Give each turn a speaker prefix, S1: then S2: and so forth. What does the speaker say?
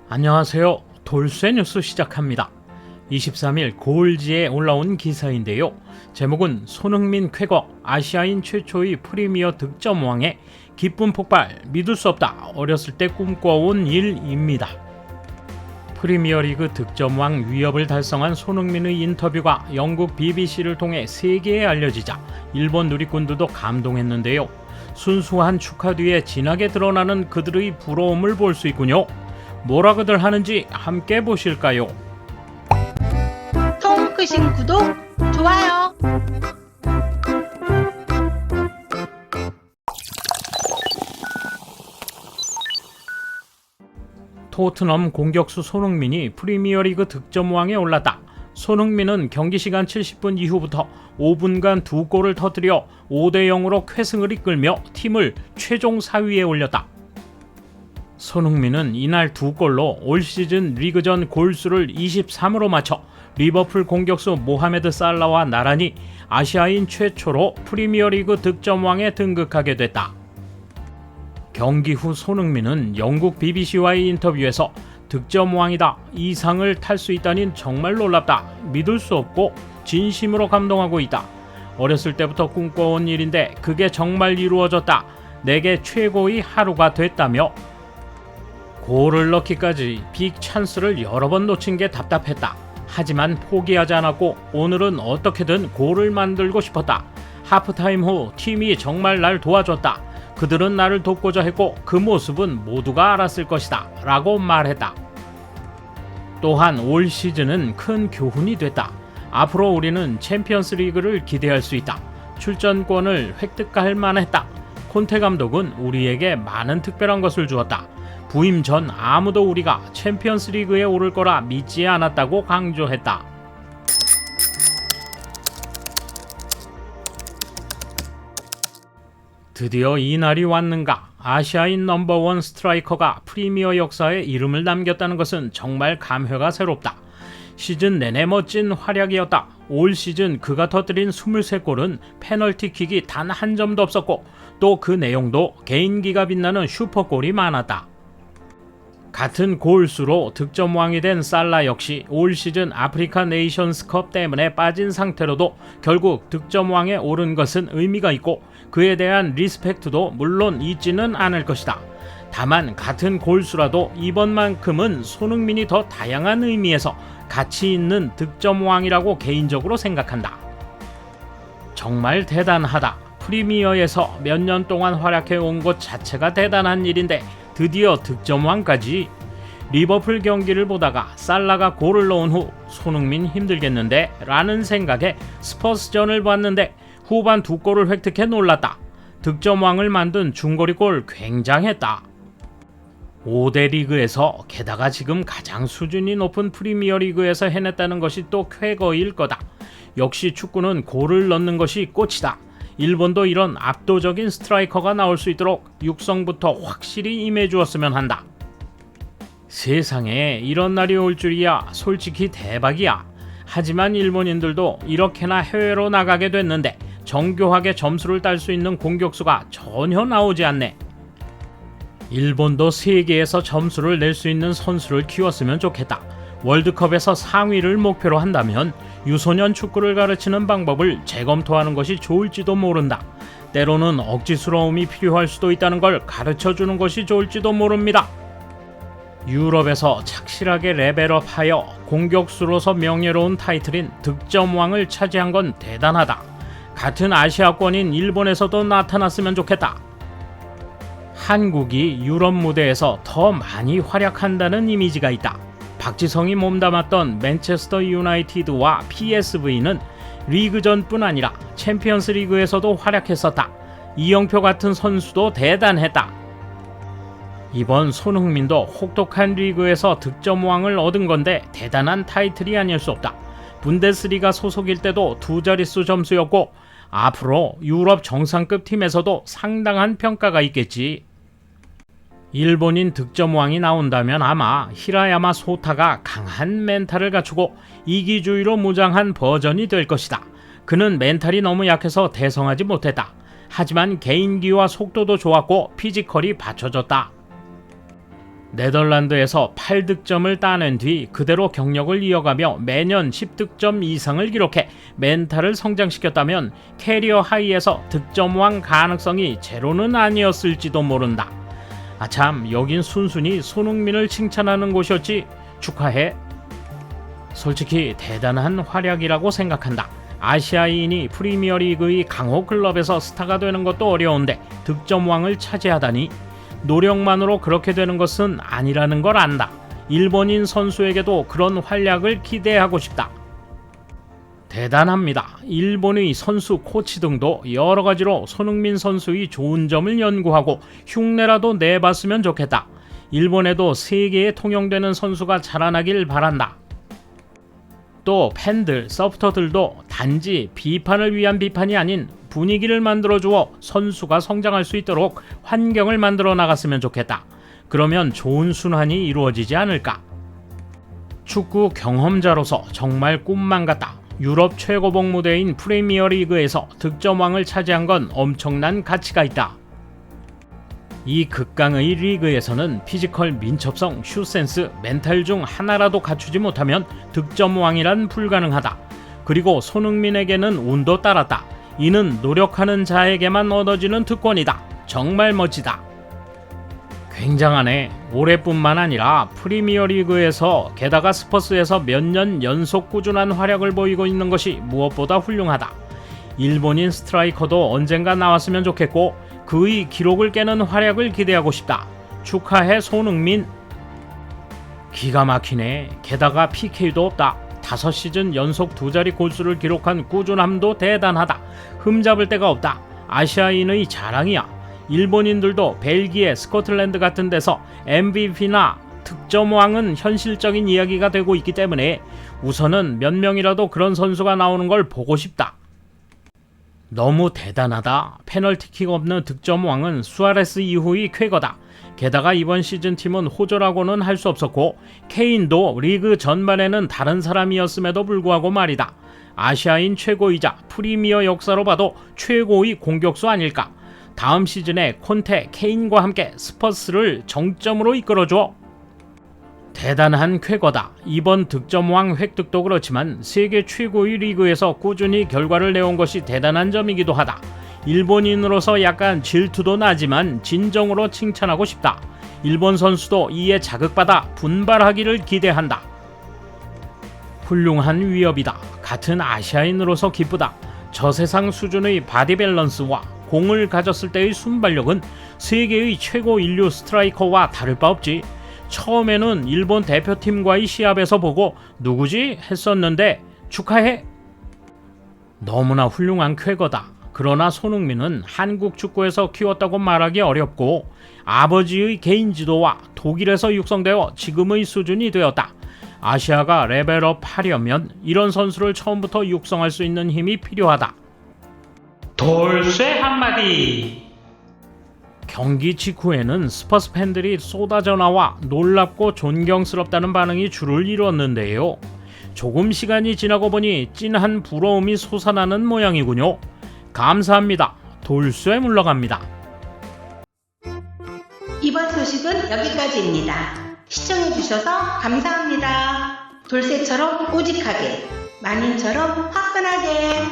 S1: 안녕하세요. 돌쇠 뉴스 시작합니다. 23일 고을지에 올라온 기사인데요. 제목은 손흥민 쾌거 아시아인 최초의 프리미어 득점왕의 기쁨 폭발 믿을 수 없다. 어렸을 때 꿈꿔온 일입니다. 프리미어리그 득점왕 위협을 달성한 손흥민의 인터뷰가 영국 BBC를 통해 세계에 알려지자 일본 누리꾼들도 감동했는데요. 순수한 축하 뒤에 진하게 드러나는 그들의 부러움을 볼 수 있군요. 뭐라고들 하는지 함께 보실까요?
S2: 통 크신 구독, 좋아요.
S1: 토트넘 공격수 손흥민이 프리미어리그 득점왕에 올랐다. 손흥민은 경기시간 70분 이후부터 5분간 2골을 터뜨려 5대0으로 쾌승을 이끌며 팀을 최종 4위에 올렸다. 손흥민은 이날 2골로 올 시즌 리그전 골수를 23으로 맞춰 리버풀 공격수 모하메드 살라와 나란히 아시아인 최초로 프리미어리그 득점왕에 등극하게 됐다. 경기 후 손흥민은 영국 BBC와의 인터뷰에서 득점왕이다, 이 상을 탈 수 있다니 정말 놀랍다, 믿을 수 없고 진심으로 감동하고 있다. 어렸을 때부터 꿈꿔온 일인데 그게 정말 이루어졌다. 내게 최고의 하루가 됐다며 골을 넣기까지 빅 찬스를 여러 번 놓친 게 답답했다. 하지만 포기하지 않았고 오늘은 어떻게든 골을 만들고 싶었다. 하프타임 후 팀이 정말 날 도와줬다. 그들은 나를 돕고자 했고 그 모습은 모두가 알았을 것이다 라고 말했다. 또한 올 시즌은 큰 교훈이 됐다. 앞으로 우리는 챔피언스 리그를 기대할 수 있다. 출전권을 획득할 만했다. 콘테 감독은 우리에게 많은 특별한 것을 주었다. 부임 전 아무도 우리가 챔피언스 리그에 오를 거라 믿지 않았다고 강조했다. 드디어 이날이 왔는가? 아시아인 넘버원 스트라이커가 프리미어 역사에 이름을 남겼다는 것은 정말 감회가 새롭다. 시즌 내내 멋진 활약이었다. 올 시즌 그가 터뜨린 23골은 페널티킥이 단 한 점도 없었고 또 그 내용도 개인기가 빛나는 슈퍼골이 많았다. 같은 골수로 득점왕이 된 살라 역시 올 시즌 아프리카 네이션스컵 때문에 빠진 상태로도 결국 득점왕에 오른 것은 의미가 있고 그에 대한 리스펙트도 물론 있지는 않을 것이다. 다만 같은 골수라도 이번만큼은 손흥민이 더 다양한 의미에서 가치 있는 득점왕이라고 개인적으로 생각한다. 정말 대단하다. 프리미어에서 몇 년 동안 활약해 온 것 자체가 대단한 일인데 드디어 득점왕까지. 리버풀 경기를 보다가 살라가 골을 넣은 후 손흥민 힘들겠는데 라는 생각에 스퍼스전을 봤는데 후반 2골을 획득해 놀랐다. 득점왕을 만든 중거리골 굉장했다. 5대 리그에서 게다가 지금 가장 수준이 높은 프리미어 리그에서 해냈다는 것이 또 쾌거일 거다. 역시 축구는 골을 넣는 것이 꽃이다. 일본도 이런 압도적인 스트라이커가 나올 수 있도록 육성부터 확실히 임해주었으면 한다. 세상에 이런 날이 올 줄이야 솔직히 대박이야. 하지만 일본인들도 이렇게나 해외로 나가게 됐는데 정교하게 점수를 딸 수 있는 공격수가 전혀 나오지 않네. 일본도 세계에서 점수를 낼 수 있는 선수를 키웠으면 좋겠다. 월드컵에서 상위를 목표로 한다면 유소년 축구를 가르치는 방법을 재검토하는 것이 좋을지도 모른다. 때로는 억지스러움이 필요할 수도 있다는 걸 가르쳐주는 것이 좋을지도 모릅니다. 유럽에서 착실하게 레벨업하여 공격수로서 명예로운 타이틀인 득점왕을 차지한 건 대단하다. 같은 아시아권인 일본에서도 나타났으면 좋겠다. 한국이 유럽 무대에서 더 많이 활약한다는 이미지가 있다. 박지성이 몸담았던 맨체스터 유나이티드와 PSV는 리그전뿐 아니라 챔피언스 리그에서도 활약했었다. 이영표 같은 선수도 대단했다. 이번 손흥민도 혹독한 리그에서 득점왕을 얻은 건데 대단한 타이틀이 아닐 수 없다. 분데스리가 소속일 때도 2자릿수 점수였고 앞으로 유럽 정상급 팀에서도 상당한 평가가 있겠지. 일본인 득점왕이 나온다면 아마 히라야마 소타가 강한 멘탈을 갖추고 이기주의로 무장한 버전이 될 것이다. 그는 멘탈이 너무 약해서 대성하지 못했다. 하지만 개인기와 속도도 좋았고 피지컬이 받쳐졌다. 네덜란드에서 8득점을 따낸 뒤 그대로 경력을 이어가며 매년 10득점 이상을 기록해 멘탈을 성장시켰다면 캐리어 하이에서 득점왕 가능성이 제로는 아니었을지도 모른다. 아참, 여긴 순순히 손흥민을 칭찬하는 곳이었지. 축하해. 솔직히 대단한 활약이라고 생각한다. 아시아인이 프리미어리그의 강호 클럽에서 스타가 되는 것도 어려운데 득점왕을 차지하다니. 노력만으로 그렇게 되는 것은 아니라는 걸 안다. 일본인 선수에게도 그런 활약을 기대하고 싶다. 대단합니다. 일본의 선수 코치 등도 여러 가지로 손흥민 선수의 좋은 점을 연구하고 흉내라도 내봤으면 좋겠다. 일본에도 세계에 통용되는 선수가 자라나길 바란다. 또 팬들, 서포터들도 단지 비판을 위한 비판이 아닌 분위기를 만들어주어 선수가 성장할 수 있도록 환경을 만들어 나갔으면 좋겠다. 그러면 좋은 순환이 이루어지지 않을까. 축구 경험자로서 정말 꿈만 같다. 유럽 최고봉 무대인 프리미어리그에서 득점왕을 차지한 건 엄청난 가치가 있다. 이 극강의 리그에서는 피지컬, 민첩성, 슛센스, 멘탈 중 하나라도 갖추지 못하면 득점왕이란 불가능하다. 그리고 손흥민에게는 운도 따랐다. 이는 노력하는 자에게만 얻어지는 특권이다. 정말 멋지다. 굉장하네. 올해뿐만 아니라 프리미어리그에서 게다가 스퍼스에서 몇 년 연속 꾸준한 활약을 보이고 있는 것이 무엇보다 훌륭하다. 일본인 스트라이커도 언젠가 나왔으면 좋겠고 그의 기록을 깨는 활약을 기대하고 싶다. 축하해 손흥민. 기가 막히네. 게다가 PK도 없다. 5시즌 연속 2자리 골수를 기록한 꾸준함도 대단하다. 흠잡을 데가 없다. 아시아인의 자랑이야. 일본인들도 벨기에, 스코틀랜드 같은 데서 MVP나 득점왕은 현실적인 이야기가 되고 있기 때문에 우선은 몇 명이라도 그런 선수가 나오는 걸 보고 싶다. 너무 대단하다. 페널티킥 없는 득점왕은 수아레스 이후의 쾌거다. 게다가 이번 시즌 팀은 호조라고는 할 수 없었고 케인도 리그 전반에는 다른 사람이었음에도 불구하고 말이다. 아시아인 최고이자 프리미어 역사로 봐도 최고의 공격수 아닐까. 다음 시즌에 콘테, 케인과 함께 스퍼스를 정점으로 이끌어줘. 대단한 쾌거다. 이번 득점왕 획득도 그렇지만 세계 최고의 리그에서 꾸준히 결과를 내온 것이 대단한 점이기도 하다. 일본인으로서 약간 질투도 나지만 진정으로 칭찬하고 싶다. 일본 선수도 이에 자극받아 분발하기를 기대한다. 훌륭한 위협이다. 같은 아시아인으로서 기쁘다. 저세상 수준의 바디 밸런스와 공을 가졌을 때의 순발력은 세계의 최고 인류 스트라이커와 다를 바 없지. 처음에는 일본 대표팀과의 시합에서 보고 누구지? 했었는데 축하해. 너무나 훌륭한 쾌거다. 그러나 손흥민은 한국 축구에서 키웠다고 말하기 어렵고 아버지의 개인 지도와 독일에서 육성되어 지금의 수준이 되었다. 아시아가 레벨업 하려면 이런 선수를 처음부터 육성할 수 있는 힘이 필요하다. 돌쇠 한마디. 경기 직후에는 스퍼스 팬들이 쏟아져 나와 놀랍고 존경스럽다는 반응이 줄을 이뤘는데요. 조금 시간이 지나고 보니 찐한 부러움이 솟아나는 모양이군요. 감사합니다. 돌쇠 물러갑니다.
S2: 이번 소식은 여기까지입니다. 시청해주셔서 감사합니다. 돌쇠처럼 우직하게, 만인처럼 화끈하게.